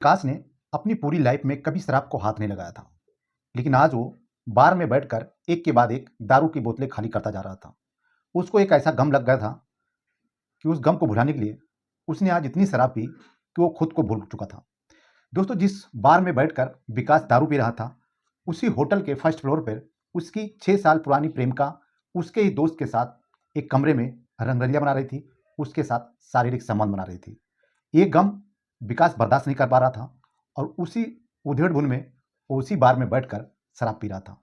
विकास ने अपनी पूरी लाइफ में कभी शराब को हाथ नहीं लगाया था, लेकिन आज वो बार में बैठकर एक के बाद एक दारू की बोतलें खाली करता जा रहा था। उसको एक ऐसा गम लग गया था कि उस गम को भुलाने के लिए उसने आज इतनी शराब पी कि वो खुद को भूल चुका था। दोस्तों, जिस बार में बैठकर विकास दारू पी रहा था, उसी होटल के फर्स्ट फ्लोर पर उसकी 6 साल पुरानी प्रेमिका उसके ही दोस्त के साथ एक कमरे में रंगरलियां बना रही थी, उसके साथ शारीरिक संबंध बना रही थी। ये गम विकास बर्दाश्त नहीं कर पा रहा था और उसी उधेड़-बुन में वो उसी बार में बैठकर शराब पी रहा था।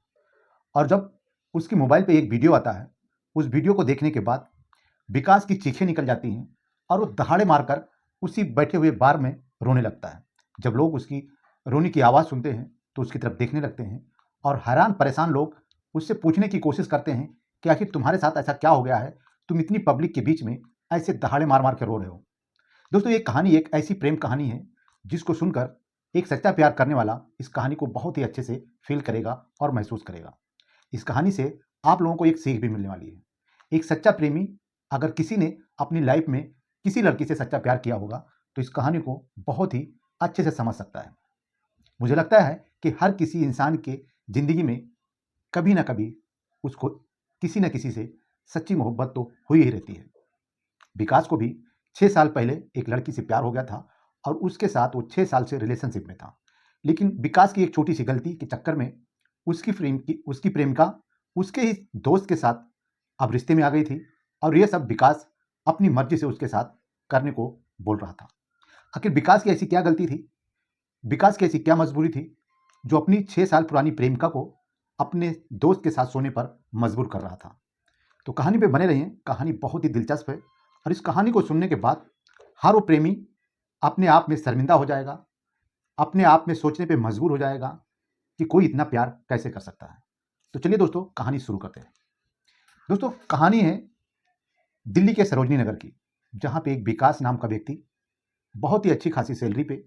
और जब उसकी मोबाइल पे एक वीडियो आता है, उस वीडियो को देखने के बाद विकास की चीखें निकल जाती हैं और वो दहाड़े मारकर उसी बैठे हुए बार में रोने लगता है। जब लोग उसकी रोने की आवाज़ सुनते हैं तो उसकी तरफ देखने लगते हैं और हैरान परेशान लोग उससे पूछने की कोशिश करते हैं कि आखिर तुम्हारे साथ ऐसा क्या हो गया है, तुम इतनी पब्लिक के बीच में ऐसे दहाड़े मार मार के रो रहे हो। दोस्तों, ये कहानी एक ऐसी प्रेम कहानी है जिसको सुनकर एक सच्चा प्यार करने वाला इस कहानी को बहुत ही अच्छे से फील करेगा और महसूस करेगा। इस कहानी से आप लोगों को एक सीख भी मिलने वाली है। एक सच्चा प्रेमी अगर किसी ने अपनी लाइफ में किसी लड़की से सच्चा प्यार किया होगा तो इस कहानी को बहुत ही अच्छे से समझ सकता है। मुझे लगता है कि हर किसी इंसान के ज़िंदगी में कभी ना कभी उसको किसी न किसी से सच्ची मोहब्बत तो हुई ही रहती है। विकास को भी 6 साल पहले एक लड़की से प्यार हो गया था और उसके साथ वो 6 साल से रिलेशनशिप में था। लेकिन विकास की एक छोटी-सी गलती के चक्कर में उसकी प्रेमिका उसके ही दोस्त के साथ अब रिश्ते में आ गई थी और ये सब विकास अपनी मर्ज़ी से उसके साथ करने को बोल रहा था। आखिर विकास की ऐसी क्या गलती थी? विकास की ऐसी क्या मजबूरी थी जो अपनी 6 साल पुरानी प्रेमिका को अपने दोस्त के साथ सोने पर मजबूर कर रहा था? तो कहानी पे बने रहिए, कहानी बहुत ही दिलचस्प है और इस कहानी को सुनने के बाद हर वो प्रेमी अपने आप में शर्मिंदा हो जाएगा, अपने आप में सोचने पे मजबूर हो जाएगा कि कोई इतना प्यार कैसे कर सकता है। तो चलिए दोस्तों, कहानी शुरू करते हैं। दोस्तों, कहानी है दिल्ली के सरोजनी नगर की, जहाँ पे एक विकास नाम का व्यक्ति बहुत ही अच्छी खासी सैलरी पे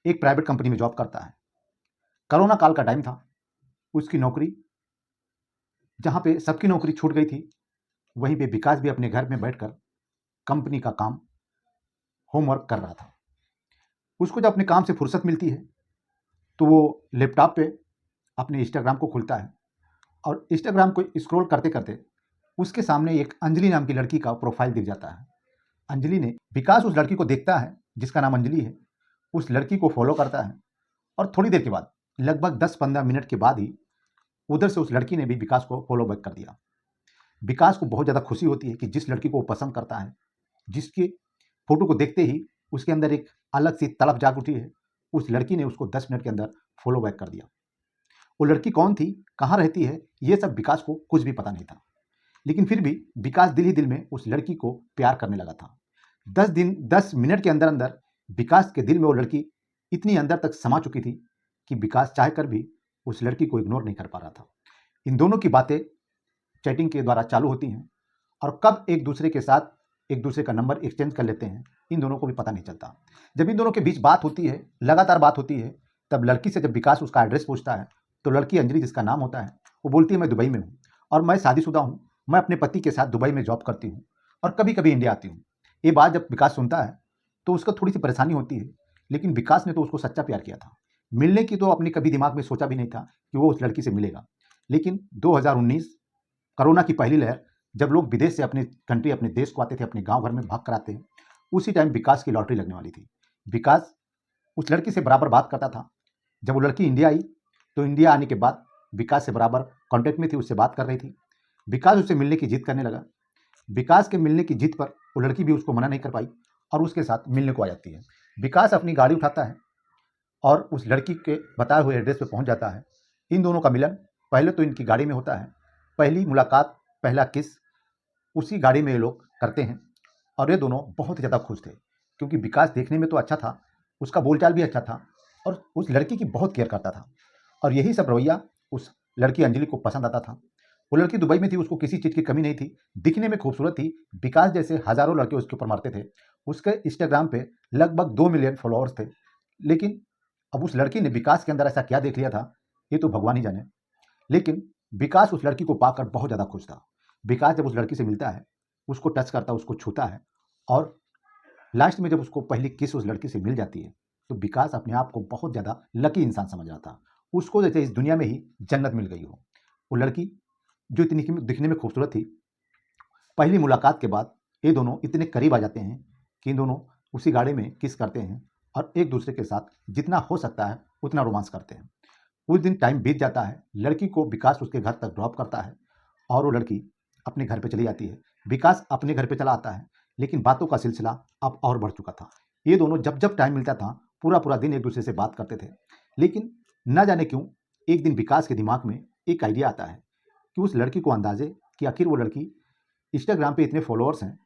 एक प्राइवेट कंपनी में जॉब करता है। कोरोना काल का टाइम था, उसकी नौकरी जहाँ पे सबकी नौकरी छूट गई थी, वहीं पे विकास भी अपने घर में बैठकर कंपनी का काम होमवर्क कर रहा था। उसको जब अपने काम से फुर्सत मिलती है तो वो लैपटॉप पे अपने इंस्टाग्राम को खोलता है और इंस्टाग्राम को स्क्रॉल करते करते उसके सामने एक अंजलि नाम की लड़की का प्रोफाइल दिख जाता है। अंजलि ने विकास उस लड़की को देखता है जिसका नाम अंजलि है, उस लड़की को फॉलो करता है और थोड़ी देर के बाद लगभग 10-15 मिनट के बाद ही उधर से उस लड़की ने भी विकास को फॉलो बैक कर दिया। विकास को बहुत ज़्यादा खुशी होती है कि जिस लड़की को वो पसंद करता है, जिसके फोटो को देखते ही उसके अंदर एक अलग सी तड़प जाग उठी है, उस लड़की ने उसको 10 मिनट के अंदर फॉलो बैक कर दिया। वो लड़की कौन थी, कहाँ रहती है, ये सब विकास को कुछ भी पता नहीं था। लेकिन फिर भी विकास दिल ही दिल में उस लड़की को प्यार करने लगा था। 10 मिनट के अंदर अंदर विकास के दिल में वो लड़की इतनी अंदर तक समा चुकी थी कि विकास चाहकर भी उस लड़की को इग्नोर नहीं कर पा रहा था। इन दोनों की बातें चैटिंग के द्वारा चालू होती हैं और कब एक दूसरे के साथ एक दूसरे का नंबर एक्सचेंज कर लेते हैं, इन दोनों को भी पता नहीं चलता। जब इन दोनों के बीच बात होती है, लगातार बात होती है, तब लड़की से जब विकास उसका एड्रेस पूछता है तो लड़की अंजलि जिसका नाम होता है, वो बोलती है मैं दुबई में हूँ और मैं शादीशुदा हूँ, मैं अपने पति के साथ दुबई में जॉब करती हूँ और कभी कभी इंडिया आती हूँ। ये बात जब विकास सुनता है तो उसको थोड़ी सी परेशानी होती है, लेकिन विकास ने तो उसको सच्चा प्यार किया था। मिलने की तो अपने कभी दिमाग में सोचा भी नहीं था कि वो उस लड़की से मिलेगा। लेकिन 2019 कोरोना की पहली लहर, जब लोग विदेश से अपने कंट्री, अपने देश को आते थे, अपने गांव घर में भाग कर आते हैं, उसी टाइम विकास की लॉटरी लगने वाली थी। विकास उस लड़की से बराबर बात करता था। जब वो लड़की इंडिया आई तो इंडिया आने के बाद विकास से बराबर कांटेक्ट में थी, उससे बात कर रही थी। विकास उससे मिलने की जिद करने लगा। विकास के मिलने की जिद पर वो लड़की भी उसको मना नहीं कर पाई और उसके साथ मिलने को आ जाती है। विकास अपनी गाड़ी उठाता है और उस लड़की के बताए हुए एड्रेस पे पहुंच जाता है। इन दोनों का मिलन पहले तो इनकी गाड़ी में होता है। पहली मुलाकात, पहला किस उसी गाड़ी में ये लोग करते हैं और ये दोनों बहुत ही ज़्यादा खुश थे क्योंकि विकास देखने में तो अच्छा था, उसका बोलचाल भी अच्छा था और उस लड़की की बहुत केयर करता था और यही सब रवैया उस लड़की अंजलि को पसंद आता था। वो लड़की दुबई में थी, उसको किसी चीज़ की कमी नहीं थी, दिखने में खूबसूरत थी। विकास जैसे हज़ारों लड़के उसके ऊपर मारते थे। उसके इंस्टाग्राम पे लगभग 2 मिलियन फॉलोअर्स थे। लेकिन अब उस लड़की ने विकास के अंदर ऐसा क्या देख लिया था, ये तो भगवान ही जाने। लेकिन विकास उस लड़की को पाकर बहुत ज़्यादा खुश था। विकास जब उस लड़की से मिलता है, उसको टच करता है, उसको छूता है और लास्ट में जब उसको पहली किस उस लड़की से मिल जाती है तो विकास अपने आप को बहुत ज़्यादा लकी इंसान समझ रहा था। उसको जैसे इस दुनिया में ही जन्नत मिल गई हो। वो लड़की जो इतनी दिखने में खूबसूरत थी, पहली मुलाकात के बाद ये दोनों इतने करीब आ जाते हैं कि इन दोनों उसी गाड़ी में किस करते हैं और एक दूसरे के साथ जितना हो सकता है उतना रोमांस करते हैं। कुछ दिन टाइम बीत जाता है, लड़की को विकास उसके घर तक ड्रॉप करता है और वो लड़की अपने घर पे चली जाती है। विकास अपने घर पे चला आता है, लेकिन बातों का सिलसिला अब और बढ़ चुका था। ये दोनों जब जब टाइम मिलता था पूरा पूरा दिन एक दूसरे से बात करते थे। लेकिन न जाने क्यों एक दिन विकास के दिमाग में एक आइडिया आता है कि उस लड़की को अंदाजे कि आखिर वो लड़की इंस्टाग्राम पे इतने फॉलोअर्स हैं,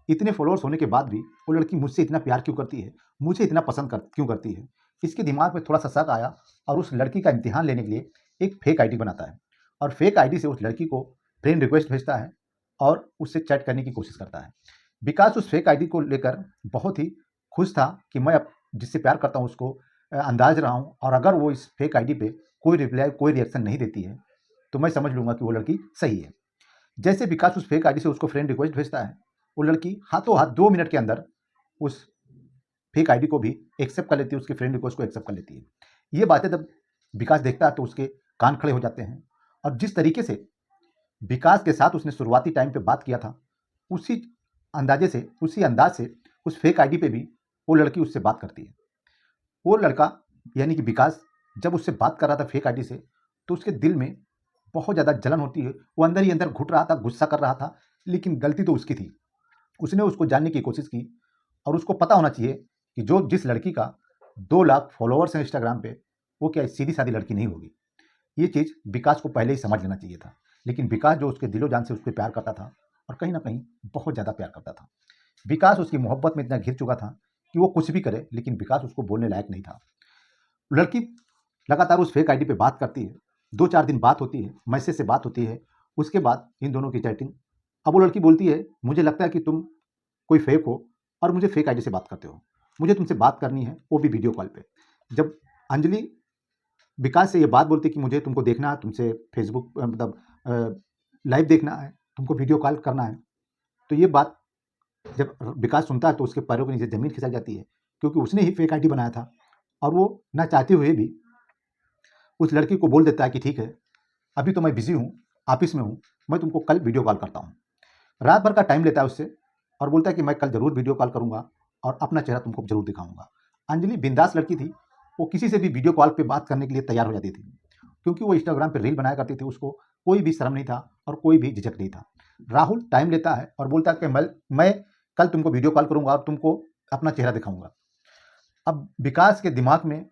इतने फॉलोअर्स होने के बाद भी वो लड़की मुझसे इतना प्यार क्यों करती है, मुझे इतना पसंद क्यों करती है। इसके दिमाग में थोड़ा सा शक आया और उस लड़की का इम्तिहान लेने के लिए एक फेक आईडी बनाता है और फेक आईडी से उस लड़की को फ्रेंड रिक्वेस्ट भेजता है और उससे चैट करने की कोशिश करता है। विकास उस फेक आईडी को लेकर बहुत ही खुश था कि मैं अब जिससे प्यार करता हूँ उसको अंदाज रहा हूँ, और अगर वो इस फेक आईडी पे कोई रिप्लाई कोई रिएक्शन नहीं देती है तो मैं समझ लूंगा कि वो लड़की सही है। जैसे विकास उस फेक आईडी से उसको फ्रेंड रिक्वेस्ट भेजता है, वो लड़की हाथों हाथ 2 मिनट के अंदर उस फेक आईडी को भी एक्सेप्ट कर लेती है, उसके फ्रेंड रिक्वेस्ट को एक्सेप्ट कर लेती है। ये बातें जब विकास देखता है तो उसके कान खड़े हो जाते हैं और जिस तरीके से विकास के साथ उसने शुरुआती टाइम पे बात किया था उसी उसी अंदाज से उस फेक आईडी पे भी वो लड़की उससे बात करती है। वो लड़का यानी कि विकास जब उससे बात कर रहा था फेक आईडी से तो उसके दिल में बहुत ज़्यादा जलन होती है। वो अंदर ही अंदर घुट रहा था, गुस्सा कर रहा था, लेकिन गलती तो उसकी थी। उसने उसको जानने की कोशिश की और उसको पता होना चाहिए कि जिस लड़की का 2 लाख फॉलोअर्स हैं इंस्टाग्राम पे, वो क्या सीधी सादी लड़की नहीं होगी। ये चीज़ विकास को पहले ही समझ लेना चाहिए था। लेकिन विकास जो उसके दिलो जान से उसको प्यार करता था और कहीं ना कहीं बहुत ज़्यादा प्यार करता था। विकास उसकी मोहब्बत में इतना घिर चुका था कि वो कुछ भी करे लेकिन विकास उसको बोलने लायक नहीं था। लड़की लगातार उस फेक आईडी पे बात करती है, 2-4 दिन बात होती है, मैसेज से बात होती है, उसके बाद इन दोनों की चैटिंग। अब वो लड़की बोलती है, मुझे लगता है कि तुम कोई फेक हो और मुझे फेक आईडी से बात करते हो, मुझे तुमसे बात करनी है, वो भी वीडियो कॉल पे। जब अंजलि विकास से ये बात बोलती है कि मुझे तुमको देखना है, तुमसे फेसबुक मतलब लाइव देखना है, तुमको वीडियो कॉल करना है, तो ये बात जब विकास सुनता है तो उसके पैरों के नीचे ज़मीन खिसक जाती है, क्योंकि उसने ही फेक आईडी बनाया था और वो ना चाहते हुए भी उस लड़की को बोल देता है कि ठीक है, अभी तो मैं बिज़ी हूँ, ऑफिस में हूँ, मैं तुमको कल वीडियो कॉल करता हूँ। रात भर का टाइम लेता है उससे और बोलता है कि मैं कल ज़रूर वीडियो कॉल करूँगा और अपना चेहरा तुमको ज़रूर दिखाऊँगा। अंजलि बिंदास लड़की थी, वो किसी से भी वीडियो कॉल पे बात करने के लिए तैयार हो जाती थी, क्योंकि वो इंस्टाग्राम पे रील बनाया करती थी, उसको कोई भी शर्म नहीं था और कोई भी झिझक नहीं था। राहुल टाइम लेता है और बोलता है कि मैं कल तुमको वीडियो कॉल करूँगा और तुमको अपना चेहरा दिखाऊँगा। अब विकास के दिमाग में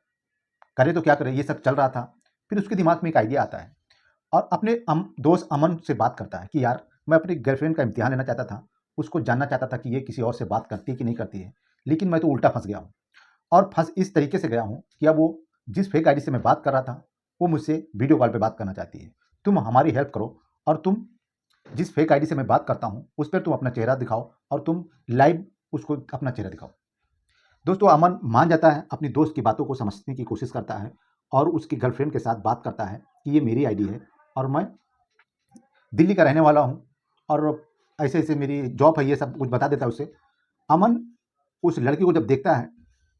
करे तो क्या करे, ये सब चल रहा था। फिर उसके दिमाग में एक आइडिया आता है और अपने दोस्त अमन से बात करता है कि यार मैं अपनी गर्लफ्रेंड का इम्तिहान लेना चाहता था, उसको जानना चाहता था कि ये किसी और से बात करती है कि नहीं करती है, लेकिन मैं तो उल्टा फंस गया हूँ और फंस इस तरीके से गया हूँ कि अब वो जिस फेक आईडी से मैं बात कर रहा था वो मुझसे वीडियो कॉल पे बात करना चाहती है। तुम हमारी हेल्प करो और तुम जिस फेक आईडी से मैं बात करता हूँ उस पर तुम अपना चेहरा दिखाओ और तुम लाइव उसको अपना चेहरा दिखाओ। दोस्तों अमन मान जाता है, अपनी दोस्त की बातों को समझने की कोशिश करता है और उसकी गर्लफ्रेंड के साथ बात करता है कि ये मेरी आईडी है और मैं दिल्ली का रहने वाला हूँ और ऐसे ऐसे मेरी जॉब है, ये सब कुछ बता देता है उसे। अमन उस लड़की को जब देखता है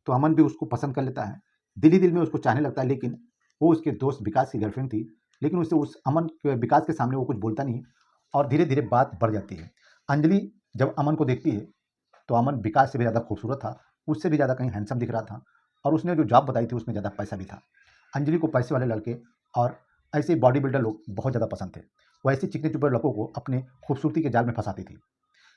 तो अमन भी उसको पसंद कर लेता है, दिल ही दिल में उसको चाहने लगता है। लेकिन वो उसके दोस्त विकास की गर्लफ्रेंड थी, लेकिन उससे उस विकास के सामने वो कुछ बोलता नहीं और धीरे धीरे बात बढ़ जाती है। अंजलि जब अमन को देखती है तो अमन विकास से भी ज़्यादा खूबसूरत था, उससे भी ज़्यादा कहीं हैंडसम दिख रहा था और उसने जो जॉब बताई थी उसमें ज़्यादा पैसा भी था। अंजलि को पैसे वाले लड़के और ऐसे बॉडी बिल्डर लोग बहुत ज़्यादा पसंद थे। वो ऐसे चिकने चुपड़े लड़कों को अपने खूबसूरती के जाल में फंसाती थी।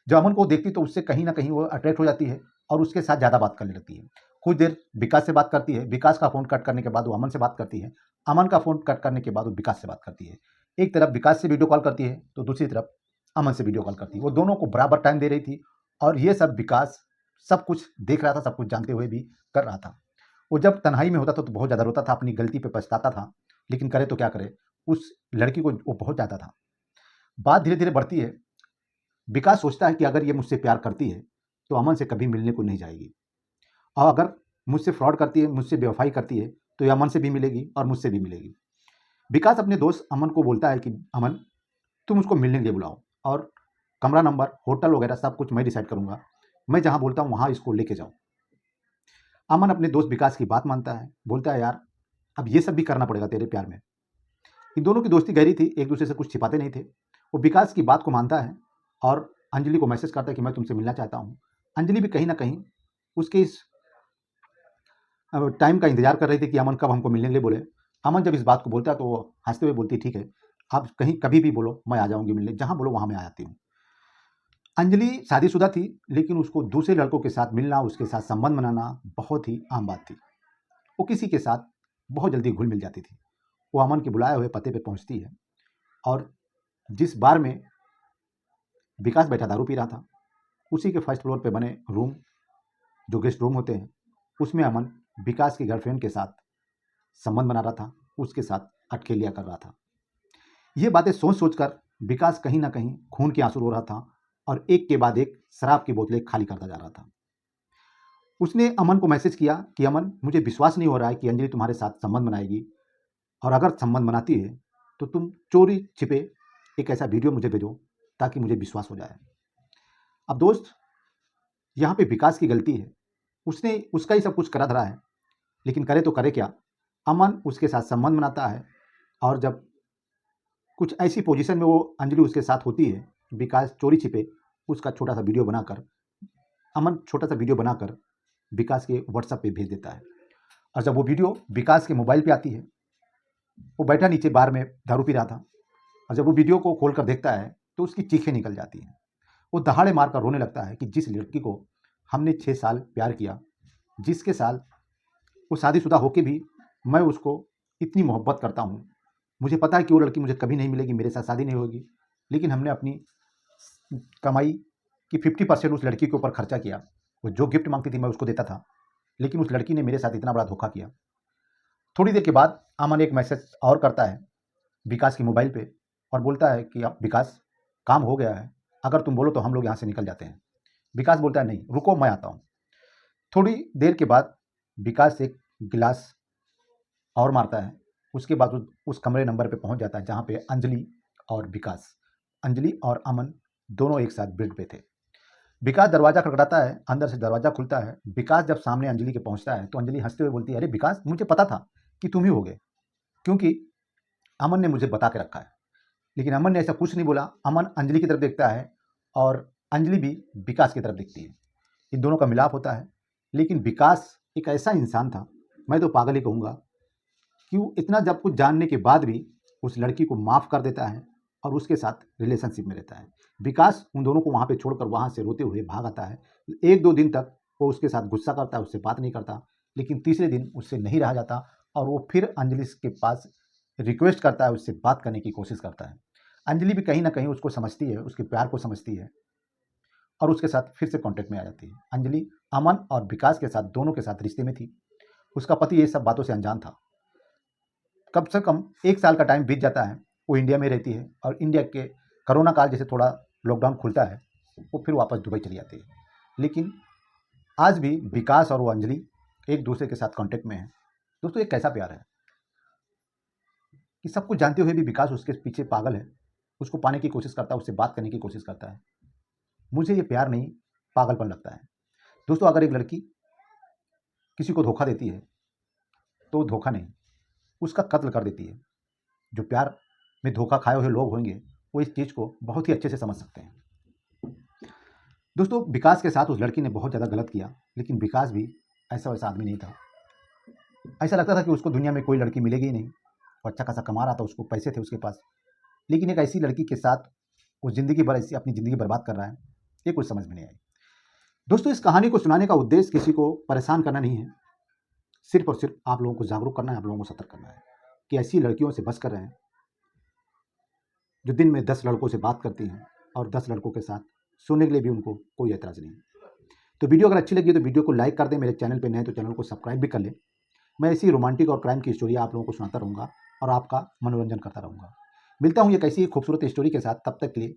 जब अमन को देखती तो उससे कहीं ना कहीं वो अट्रैक्ट हो जाती है और उसके साथ ज़्यादा बात करने लगती है। कुछ देर विकास से बात करती है, विकास का फ़ोन कट करने के बाद वो अमन से बात करती है, अमन का फ़ोन कट करने के बाद वो विकास से बात करती है। एक तरफ विकास से वीडियो कॉल करती है तो दूसरी तरफ अमन से वीडियो कॉल करती है। वो दोनों को बराबर टाइम दे रही थी और ये सब विकास सब कुछ देख रहा था, सब कुछ जानते हुए भी कर रहा था। वो जब तन्हाई में होता था तो बहुत ज़्यादा रोता था, अपनी गलती पे पछताता था, लेकिन करे तो क्या करे, उस लड़की को वो बहुत चाहता था। बात धीरे धीरे बढ़ती है। विकास सोचता है कि अगर ये मुझसे प्यार करती है तो अमन से कभी मिलने को नहीं जाएगी और अगर मुझसे फ्रॉड करती है, मुझसे बेवफाई करती है तो ये अमन से भी मिलेगी और मुझसे भी मिलेगी। विकास अपने दोस्त अमन को बोलता है कि अमन तुम उसको मिलने के लिए बुलाओ और कमरा नंबर, होटल वगैरह सब कुछ मैं डिसाइड करूंगा, मैं जहां बोलता हूं वहां इसको लेके जाओ। अमन अपने दोस्त विकास की बात मानता है, बोलता है यार अब ये सब भी करना पड़ेगा तेरे प्यार में। इन दोनों की दोस्ती गहरी थी, एक दूसरे से कुछ छिपाते नहीं थे। वो विकास की बात को मानता है और अंजलि को मैसेज करता है कि मैं तुमसे मिलना चाहता हूँ। अंजलि भी कहीं ना कहीं उसके इस टाइम का इंतजार कर रही थी कि अमन कब हमको मिलने के लिए बोले। अमन जब इस बात को बोलता है तो वो हंसते हुए बोलती है ठीक है, आप कहीं कभी भी बोलो मैं आ जाऊंगी मिलने, जहां बोलो वहां मैं आ जाती हूँ। अंजलि शादीशुदा थी, लेकिन उसको दूसरे लड़कों के साथ मिलना, उसके साथ संबंध बनाना बहुत ही आम बात थी। वो किसी के साथ बहुत जल्दी घुल मिल जाती थी। वो अमन के बुलाए हुए पते पे पहुंचती है और जिस बार में विकास बैठा दारू पी रहा था, उसी के फर्स्ट फ्लोर पे बने रूम, जो गेस्ट रूम होते हैं, उसमें अमन विकास की गर्लफ्रेंड के साथ संबंध बना रहा था, उसके साथ अटखेलियां कर रहा था। ये बातें सोच सोच कर विकास कहीं ना कहीं खून के आंसू रो रहा था और एक के बाद एक शराब की बोतलें खाली करता जा रहा था। उसने अमन को मैसेज किया कि अमन, मुझे विश्वास नहीं हो रहा है कि अंजलि तुम्हारे साथ संबंध बनाएगी, और अगर संबंध बनाती है तो तुम चोरी छिपे एक ऐसा वीडियो मुझे भेजो ताकि मुझे विश्वास हो जाए। अब दोस्त, यहाँ पे विकास की गलती है, उसने उसका ही सब कुछ करा धरा है, लेकिन करे तो करे क्या। अमन उसके साथ संबंध बनाता है और जब कुछ ऐसी पोजीशन में वो अंजलि उसके साथ होती है, विकास चोरी छिपे उसका छोटा सा वीडियो बनाकर, अमन छोटा सा वीडियो बनाकर विकास के व्हाट्सएप पे भेज देता है। और जब वो वीडियो विकास के मोबाइल पे आती है, वो बैठा नीचे बार में दारू पी रहा था, और जब वो वीडियो को खोल कर देखता है तो उसकी चीखें निकल जाती हैं। वो दहाड़े मारकर रोने लगता है कि जिस लड़की को हमने 6 साल प्यार किया, जिसके साल वो शादीशुदा होके भी मैं उसको इतनी मोहब्बत करता हूँ, मुझे पता है कि वो लड़की मुझे कभी नहीं मिलेगी, मेरे साथ शादी नहीं होगी, लेकिन हमने अपनी कमाई की 50% उस लड़की के ऊपर खर्चा किया। वो जो गिफ्ट मांगती थी मैं उसको देता था, लेकिन उस लड़की ने मेरे साथ इतना बड़ा धोखा किया। थोड़ी देर के बाद अमन एक मैसेज और करता है विकास के मोबाइल पे और बोलता है कि अब विकास, काम हो गया है, अगर तुम बोलो तो हम लोग यहाँ से निकल जाते हैं। विकास बोलता है नहीं रुको, मैं आता हूँ। थोड़ी देर के बाद विकास एक गिलास और मारता है। उसके बाद उस कमरे नंबर पे पहुंच जाता है जहाँ पे अंजलि और विकास, अंजलि और अमन दोनों एक साथ बेड पे थे। विकास दरवाजा खटखटाता है, अंदर से दरवाजा खुलता है। विकास जब सामने अंजलि के पहुंचता है तो अंजलि हंसते हुए बोलती है, अरे विकास, मुझे पता था कि तुम ही होगे, क्योंकि अमन ने मुझे बता के रखा है। लेकिन अमन ने ऐसा कुछ नहीं बोला। अमन अंजलि की तरफ देखता है और अंजलि भी विकास की तरफ देखती है। इन दोनों का मिलाप होता है, लेकिन विकास एक ऐसा इंसान था, मैं तो पागल ही कहूँगा, कि वो इतना जब कुछ जानने के बाद भी उस लड़की को माफ़ कर देता है और उसके साथ रिलेशनशिप में रहता है। विकास उन दोनों को वहाँ पे छोड़कर वहाँ से रोते हुए भाग आता है। 1-2 दिन तक वो उसके साथ गुस्सा करता है, उससे बात नहीं करता, लेकिन तीसरे दिन उससे नहीं रहा जाता और वो फिर अंजलि के पास रिक्वेस्ट करता है, उससे बात करने की कोशिश करता है। अंजलि भी कहीं न कहीं उसको समझती है, उसके प्यार को समझती है और उसके साथ फिर से कॉन्टैक्ट में आ जाती है। अंजलि अमन और विकास के साथ, दोनों के साथ रिश्ते में थी। उसका पति ये सब बातों से अनजान था। कम से कम 1 साल का टाइम बीत जाता है। वो इंडिया में रहती है और इंडिया के कोरोना काल जैसे थोड़ा लॉकडाउन खुलता है, वो फिर वापस दुबई चली जाती है। लेकिन आज भी विकास और वो अंजलि एक दूसरे के साथ कॉन्टैक्ट में हैं। दोस्तों, ये कैसा प्यार है कि सब कुछ जानते हुए भी विकास उसके पीछे पागल है, उसको पाने की कोशिश करता है, उससे बात करने की कोशिश करता है। मुझे ये प्यार नहीं, पागलपन लगता है। दोस्तों, अगर एक लड़की किसी को धोखा देती है तो वो धोखा नहीं, उसका कत्ल कर देती है। जो प्यार में धोखा खाए हुए लोग होंगे वो इस चीज़ को बहुत ही अच्छे से समझ सकते हैं। दोस्तों, विकास के साथ उस लड़की ने बहुत ज़्यादा गलत किया, लेकिन विकास भी ऐसा वैसा आदमी नहीं था। ऐसा लगता था कि उसको दुनिया में कोई लड़की मिलेगी ही नहीं। वो अच्छा खासा कमा रहा था, उसको पैसे थे उसके पास, लेकिन एक ऐसी लड़की के साथ वो ज़िंदगी भर ऐसी अपनी ज़िंदगी बर्बाद कर रहा है, ये कुछ समझ में नहीं आई। दोस्तों, इस कहानी को सुनाने का उद्देश्य किसी को परेशान करना नहीं है, सिर्फ और सिर्फ आप लोगों को जागरूक करना है, आप लोगों को सतर्क करना है कि ऐसी लड़कियों से बच कर रहें जो दिन में 10 लड़कों से बात करती हैं और 10 लड़कों के साथ सोने के लिए भी उनको कोई ऐतराज़ नहीं। तो वीडियो अगर अच्छी लगी तो वीडियो को लाइक कर दें, मेरे चैनल पे नए तो चैनल को सब्सक्राइब भी कर लें। मैं ऐसी रोमांटिक और क्राइम की स्टोरी आप लोगों को सुनाता रहूँगा और आपका मनोरंजन करता रहूँगा। मिलता हूँ एक ऐसी खूबसूरत स्टोरी के साथ, तब तक के लिए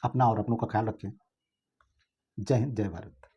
अपना और अपनों का ख्याल रखें। जय हिंद, जय भारत।